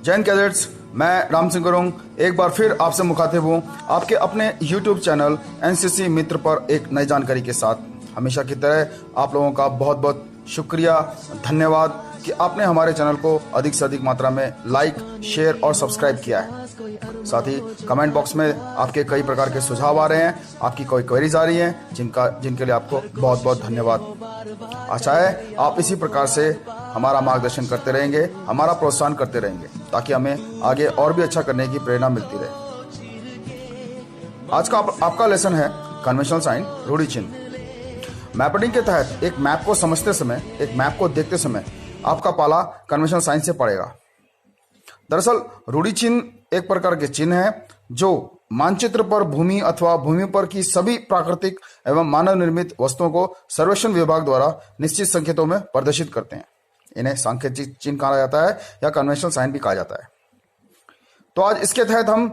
Jain cadets, मैं राम सिंह गुरुंग एक बार फिर आपसे मुखातिब हूँ आपके अपने YouTube चैनल एनसीसी मित्र पर एक नई जानकारी के साथ। हमेशा की तरह आप लोगों का बहुत बहुत शुक्रिया, धन्यवाद कि आपने हमारे चैनल को अधिक से अधिक मात्रा में लाइक, शेयर और सब्सक्राइब किया है। साथ ही कमेंट बॉक्स में आपके कई प्रकार के सुझाव आ रहे हैं, आपकी कोई क्वेरीज आ रही हैं जिनके लिए आपको बहुत बहुत धन्यवाद। आशा है आप इसी प्रकार से हमारा मार्गदर्शन करते रहेंगे, हमारा प्रोत्साहन करते रहेंगे ताकि हमें आगे और भी अच्छा करने की प्रेरणा मिलती रहे। आज का आपका लेसन है कन्वेंशनल साइन रूढ़ि चिन्ह। मैपिंग के तहत एक मैप को समझते समय, एक मैप को देखते समय आपका पाला कन्वेंशनल साइन से पड़ेगा। दरअसल रूढ़ि चिन्ह एक प्रकार के चिन्ह है जो मानचित्र पर भूमि अथवा भूमि पर की सभी प्राकृतिक एवं मानव निर्मित वस्तुओं को सर्वेक्षण विभाग द्वारा निश्चित संकेतों में प्रदर्शित करते हैं। इन्हें सांकेतिक चिन्ह कहा जाता है या कन्वेंशनल साइन भी कहा जाता है। तो आज इसके तहत हम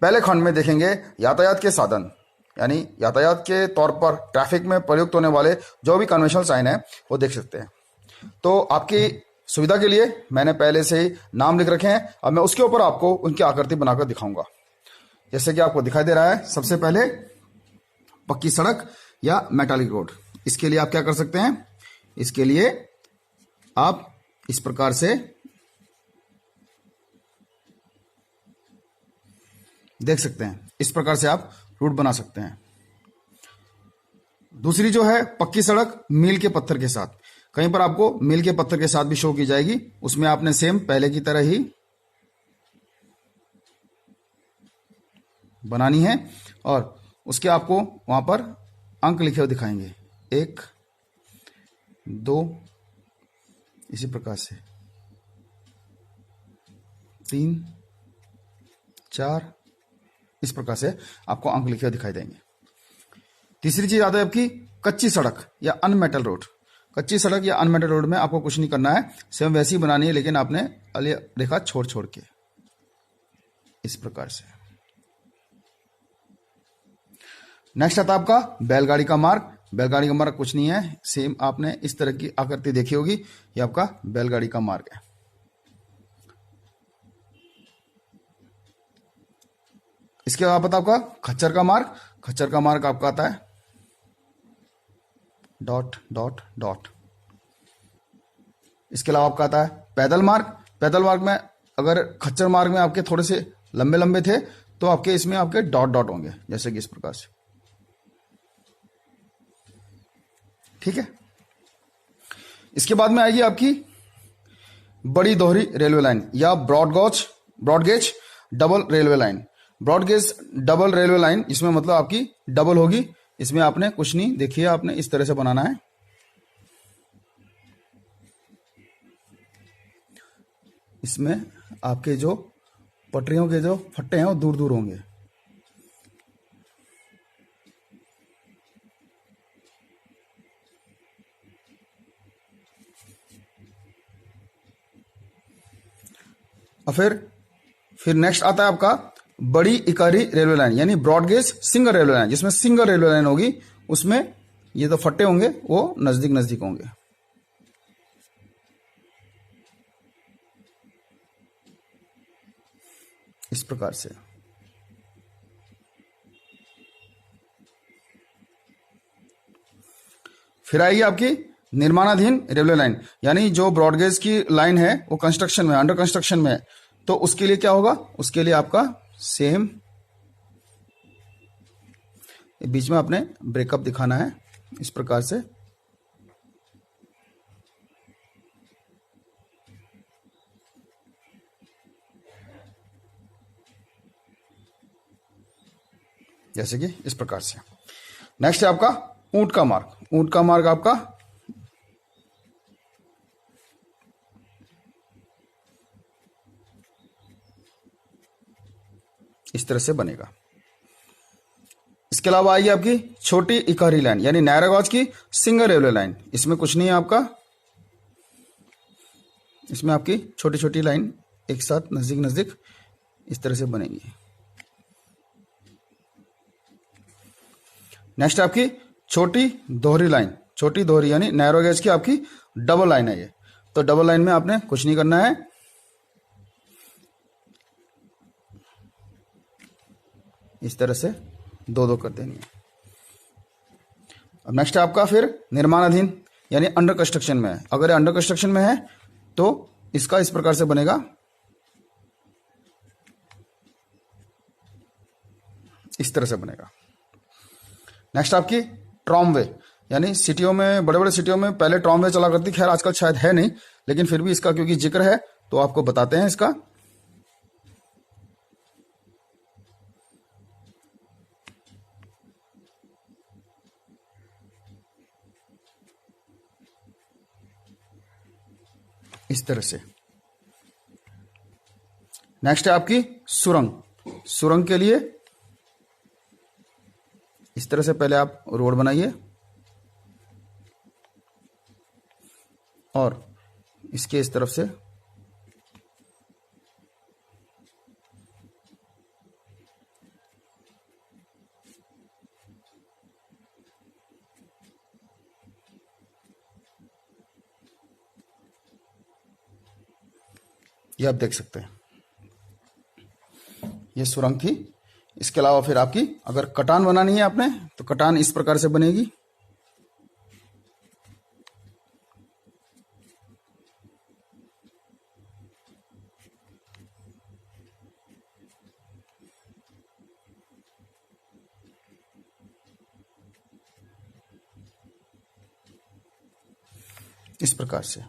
पहले खंड में देखेंगे यातायात के साधन, यानी यातायात के तौर पर ट्रैफिक में प्रयुक्त होने वाले जो भी कन्वेंशनल साइन है वो देख सकते हैं। तो आपकी सुविधा के लिए मैंने पहले से ही नाम लिख रखे हैं। अब मैं उसके ऊपर आपको उनकी आकृति बनाकर दिखाऊंगा। जैसे कि आपको दिखाई दे रहा है, सबसे पहले पक्की सड़क या मेटालिक रोड। इसके लिए आप क्या कर सकते हैं, इसके लिए आप इस प्रकार से देख सकते हैं, इस प्रकार से आप रूट बना सकते हैं। दूसरी जो है पक्की सड़क मील के पत्थर के साथ, कहीं पर आपको मील के पत्थर के साथ भी शो की जाएगी। उसमें आपने सेम पहले की तरह ही बनानी है और उसके आपको वहां पर अंक लिखे हुए दिखाएंगे, 1, 2, इसी प्रकार से 3, 4, इस प्रकार से आपको अंक लिखे हुए दिखाई देंगे। तीसरी चीज आता है आपकी कच्ची सड़क या अनमेटल रोड। कच्ची सड़क या अनमेटल रोड में आपको कुछ नहीं करना है, सेम वैसी बनानी है, लेकिन आपने रेखा छोड़ छोड़ के इस प्रकार से। नेक्स्ट आता है आपका बैलगाड़ी का मार्ग। बैलगाड़ी का मार्ग कुछ नहीं है, सेम आपने इस तरह की आकृति देखी होगी, ये आपका बैलगाड़ी का मार्ग है। इसके अलावा पता आपका खच्चर का मार्ग। खच्चर का मार्ग आपका आता है डॉट डॉट डॉट। इसके अलावा आपका आता है पैदल मार्ग। पैदल मार्ग में अगर खच्चर मार्ग में आपके थोड़े से लंबे लंबे थे तो आपके इसमें आपके डॉट डॉट होंगे, जैसे कि इस प्रकार से। ठीक है। इसके बाद में आएगी आपकी बड़ी दोहरी रेलवे लाइन या broad gauge double railway line. Broad gauge double railway line, इसमें मतलब आपकी डबल होगी। इसमें आपने कुछ नहीं, देखिए आपने इस तरह से बनाना है। इसमें आपके जो पटरियों के जो फट्टे हैं वो दूर दूर होंगे। और फिर नेक्स्ट आता है आपका बड़ी इकाई रेलवे लाइन, यानी broad gauge single railway line, जिसमें सिंगल रेलवे लाइन होगी। उसमें ये तो फट्टे होंगे वो नजदीक नजदीक होंगे। इस प्रकार से। फिर आएगी आपकी निर्माणाधीन रेलवे लाइन, यानी जो ब्रॉडगेज की लाइन है वो कंस्ट्रक्शन में, अंडर कंस्ट्रक्शन में है। तो उसके लिए क्या होगा, उसके लिए आपका सेम बीच में आपने ब्रेकअप दिखाना है इस प्रकार से। जैसे कि इस प्रकार से। नेक्स्ट है आपका ऊंट का मार्ग। ऊंट का मार्ग आपका इस तरह से बनेगा। इसके अलावा आएगी आपकी छोटी इकाई लाइन, यानी नैरो गॉज की सिंगल रेलवे लाइन। इसमें कुछ नहीं है आपका, इसमें आपकी छोटी छोटी लाइन एक साथ नजदीक नजदीक इस तरह से बनेगी। नेक्स्ट आपकी छोटी दोहरी लाइन। छोटी दोहरी यानी नैरो गेज की आपकी डबल लाइन है ये। तो डबल लाइन में आपने कुछ नहीं करना है, इस तरह से दो दो कर देंगे। अब नेक्स्ट है आपका फिर निर्माणाधीन यानी अंडर कंस्ट्रक्शन में है। अगर अंडर कंस्ट्रक्शन में है तो इसका इस प्रकार से बनेगा, इस तरह से बनेगा। नेक्स्ट आपकी ट्रॉमवे यानी सिटियों में, बड़े बड़े सिटियों में पहले ट्रॉमवे चला करती, खैर आजकल शायद है नहीं, लेकिन फिर भी इसका क्योंकि जिक्र है तो आपको बताते हैं इसका। इस तरह से। नेक्स्ट है आपकी सुरंग। सुरंग के लिए इस तरह से पहले आप रोड बनाइए और इसके इस तरफ से ये आप देख सकते हैं, ये सुरंग थी। इसके अलावा फिर आपकी अगर कटान बनानी है आपने तो कटान इस प्रकार से बनेगी। इस प्रकार से।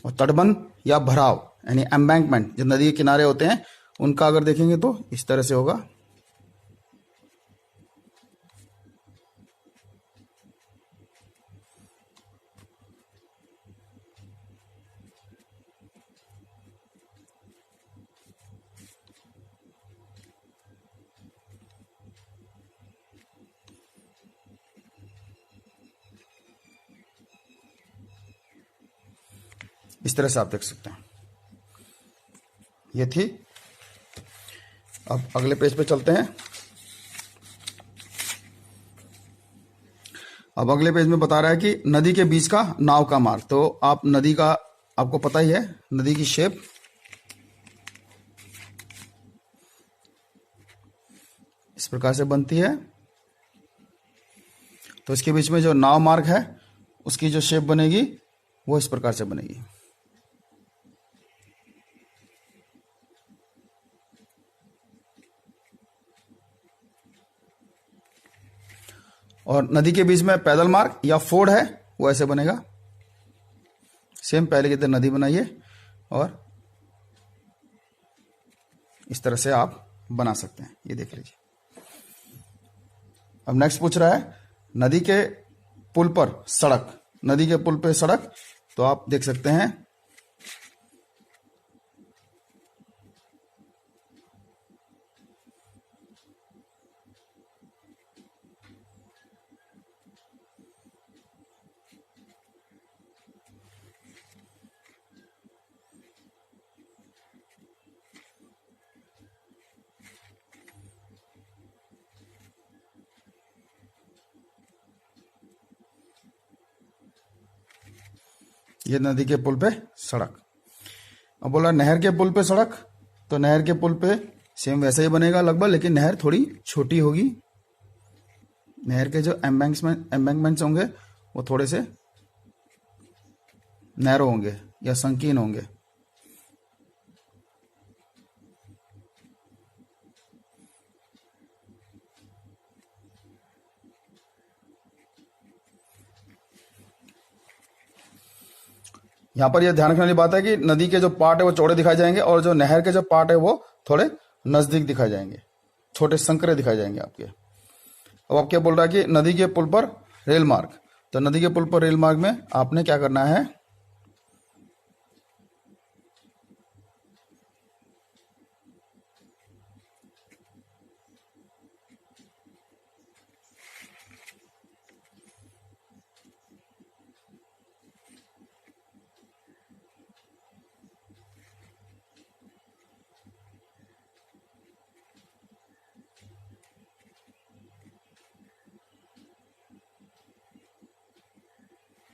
और तटबंध या भराव यानी एम्बैंकमेंट, जो नदी के किनारे होते हैं उनका अगर देखेंगे तो इस तरह से होगा। इस तरह से आप देख सकते हैं, ये थी। अब अगले पेज पे चलते हैं। अब अगले पेज में बता रहा है कि नदी के बीच का नाव का मार्ग। तो आप नदी का, आपको पता ही है नदी की शेप, इस प्रकार से बनती है। तो इसके बीच में जो नाव मार्ग है उसकी जो शेप बनेगी वो इस प्रकार से बनेगी। और नदी के बीच में पैदल मार्ग या फोर्ड है वो ऐसे बनेगा। सेम पहले की तरह नदी बनाइए और इस तरह से आप बना सकते हैं। ये देख लीजिए। अब नेक्स्ट पूछ रहा है नदी के पुल पर सड़क। नदी के पुल पे सड़क, तो आप देख सकते हैं ये नदी के पुल पे सड़क। अब बोला नहर के पुल पे सड़क, तो नहर के पुल पे सेम वैसा ही बनेगा लगभग, लेकिन नहर थोड़ी छोटी होगी। नहर के जो एम्बैंकमेंट्स होंगे वो थोड़े से नैरो होंगे या संकीर्ण होंगे। यहाँ पर यह ध्यान रखने वाली बात है कि नदी के जो पार्ट है वो चौड़े दिखाए जाएंगे और जो नहर के जो पार्ट है वो थोड़े नजदीक दिखाए जाएंगे, छोटे संकरे दिखाए जाएंगे आपके। अब आप क्या बोल रहा है कि नदी के पुल पर रेल मार्ग। तो नदी के पुल पर रेल मार्ग में आपने क्या करना है,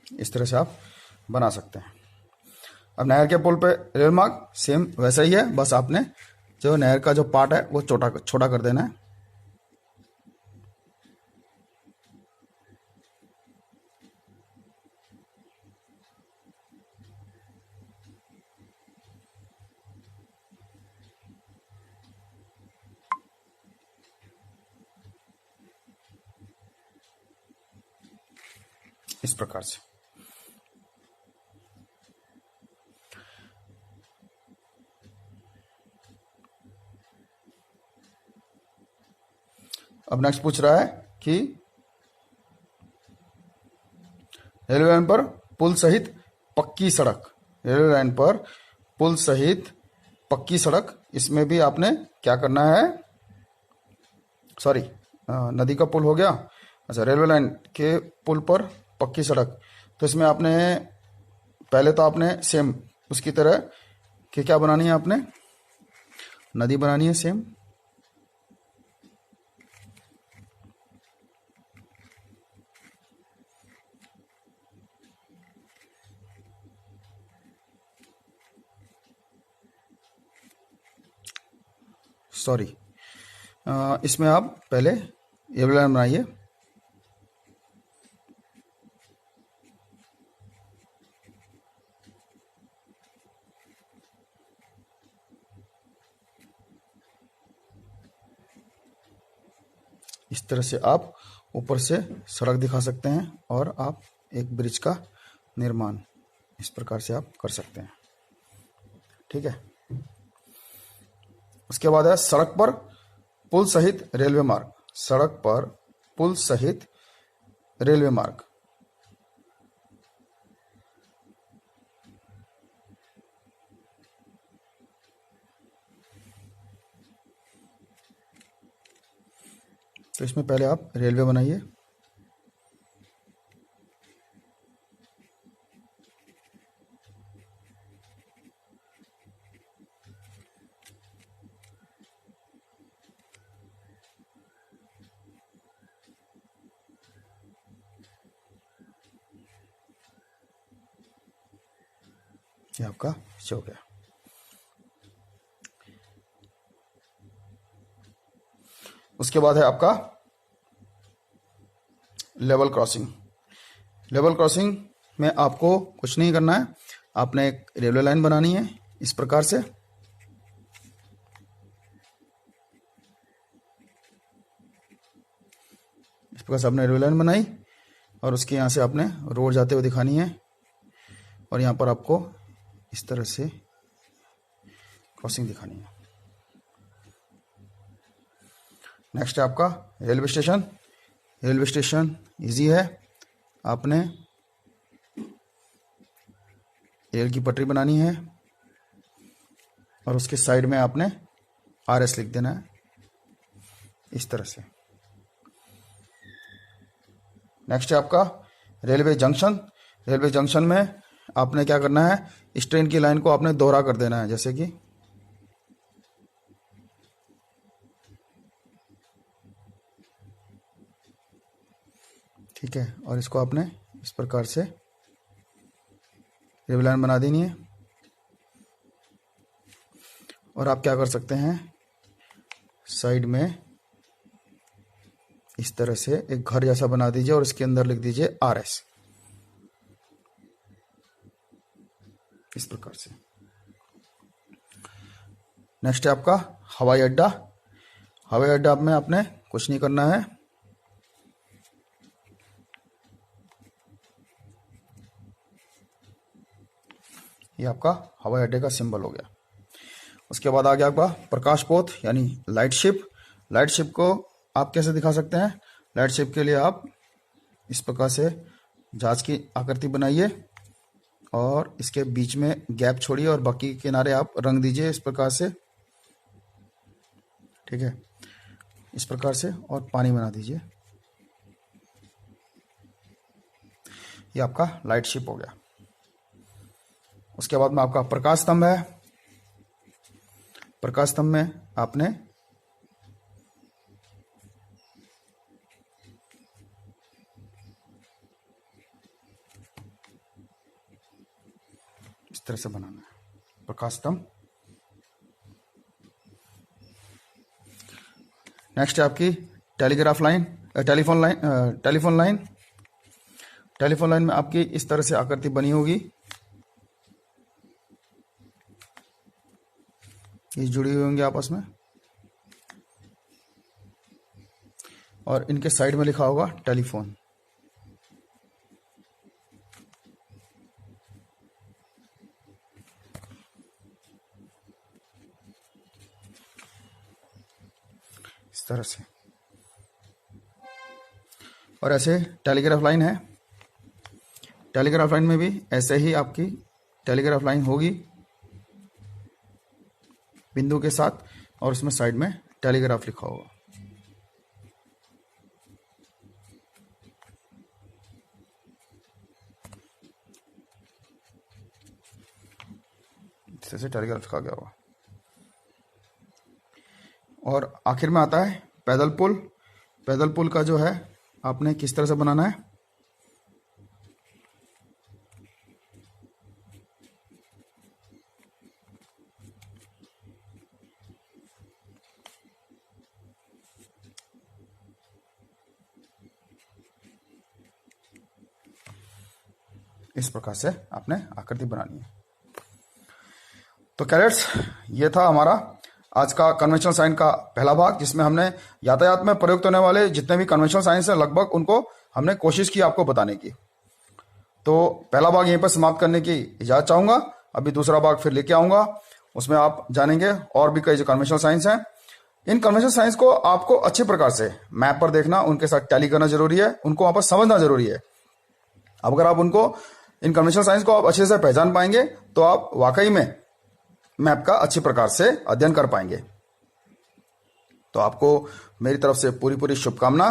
इस तरह से आप बना सकते हैं। अब नहर के पुल पे रेल मार्ग सेम वैसा ही है, बस आपने जो नहर का जो पार्ट है वो छोटा छोटा कर देना है। इस प्रकार से। अब नेक्स्ट पूछ रहा है कि रेलवे लाइन पर पुल सहित पक्की सड़क, रेलवे लाइन पर पुल सहित पक्की सड़क, इसमें भी आपने क्या करना है, सॉरी नदी का पुल हो गया। अच्छा, रेलवे लाइन के पुल पर पक्की सड़क, तो इसमें आपने पहले तो आपने सेम उसकी तरह कि क्या बनानी है, आपने नदी बनानी है सेम। सॉरी, इसमें आप पहले रेलवे लाइन बनाइए। इस तरह से आप ऊपर से सड़क दिखा सकते हैं और आप एक ब्रिज का निर्माण इस प्रकार से आप कर सकते हैं। ठीक है। उसके बाद है सड़क पर पुल सहित रेलवे मार्ग, सड़क पर पुल सहित रेलवे मार्ग। तो इसमें पहले आप रेलवे बनाइए। ये आपका हो गया। उसके बाद है आपका लेवल क्रॉसिंग। लेवल क्रॉसिंग में आपको कुछ नहीं करना है, आपने एक रेलवे लाइन बनानी है इस प्रकार से। इस प्रकार से आपने रेलवे लाइन बनाई और उसके यहाँ से आपने रोड जाते हुए दिखानी है और यहाँ पर आपको इस तरह से क्रॉसिंग दिखानी है। नेक्स्ट है आपका railway station. Railway station easy है, आपने रेल की पटरी बनानी है और उसके साइड में आपने RS लिख देना है इस तरह से। नेक्स्ट है आपका रेलवे जंक्शन। रेलवे जंक्शन में आपने क्या करना है, इस ट्रेन की लाइन को आपने दोहरा कर देना है, जैसे कि ठीक है, और इसको आपने इस प्रकार से रेलवे लाइन बना देनी है। और आप क्या कर सकते हैं, साइड में इस तरह से एक घर जैसा बना दीजिए और इसके अंदर लिख दीजिए RS इस प्रकार से। नेक्स्ट है आपका हवाई अड्डा। हवाई अड्डा में आपने कुछ नहीं करना है, ये आपका हवाई अड्डे का सिंबल हो गया। उसके बाद आ गया आपका प्रकाश पोत यानी लाइट शिप। लाइट शिप को आप कैसे दिखा सकते हैं, लाइट शिप के लिए आप इस प्रकार से जहाज की आकृति बनाइए और इसके बीच में गैप छोड़िए और बाकी किनारे आप रंग दीजिए इस प्रकार से। ठीक है, इस प्रकार से, और पानी बना दीजिए। ये आपका लाइट शिप हो गया। उसके बाद में आपका प्रकाश स्तंभ है। प्रकाश स्तंभ में आपने इस तरह से बनाना है प्रकाश स्तंभ। नेक्स्ट है आपकी टेलीग्राफ लाइन, टेलीफोन लाइन में आपकी इस तरह से आकृति बनी होगी, ये जुड़ी हुई होंगी आपस में, और इनके साइड में लिखा होगा टेलीफोन। इस तरह से। और ऐसे टेलीग्राफ लाइन है, टेलीग्राफ लाइन में भी ऐसे ही आपकी टेलीग्राफ लाइन होगी बिंदु के साथ, और उसमें साइड में टेलीग्राफ लिखा होगा। इस तरह से टेलीग्राफ लिखा गया होगा। और आखिर में आता है पैदल पुल। पैदल पुल का जो है आपने किस तरह से बनाना है, इस प्रकार से आपने आकृति बनानी है। तो कैडेट्स, ये था हमारा आज का कन्वेंशनल साइन का पहला भाग, जिसमें हमने यातायात में प्रयुक्त होने वाले जितने भी कन्वेंशनल साइंस हैं लगभग उनको हमने कोशिश की आपको बताने की। तो पहला भाग यहीं पर समाप्त करने की इजाजत चाहूंगा। अभी दूसरा भाग फिर लेके आऊंगा, उसमें आप जानेंगे और भी कई जो कन्वेंशनल साइंस हैं। इन कन्वेंशनल साइंस को आपको अच्छे प्रकार से मैप पर देखना, उनके साथ टैली करना जरूरी है, उनको वहां पर समझना जरूरी है। अब अगर आप उनको इन कन्वेंशनल साइंस को आप अच्छे से पहचान पाएंगे तो आप वाकई में मैप का अच्छी प्रकार से अध्ययन कर पाएंगे। तो आपको मेरी तरफ से पूरी शुभकामना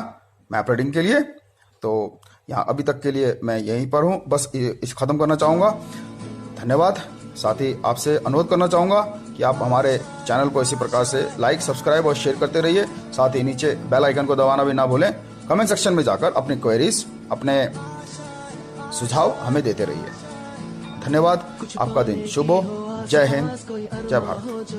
मैप रीडिंग के लिए। तो यहाँ अभी तक के लिए मैं यहीं पर हूँ, बस इस खत्म करना चाहूँगा। धन्यवाद। साथ ही आपसे अनुरोध करना चाहूँगा कि आप हमारे चैनल को इसी प्रकार से लाइक, सब्सक्राइब और शेयर करते रहिए। साथ ही नीचे बेल आइकन को दबाना भी ना भूलें। कमेंट सेक्शन में जाकर अपनी क्वेरीज, अपने सुझाव हमें देते रहिए। धन्यवाद। आपका दिन शुभ हो। जय हिंद, जय भारत।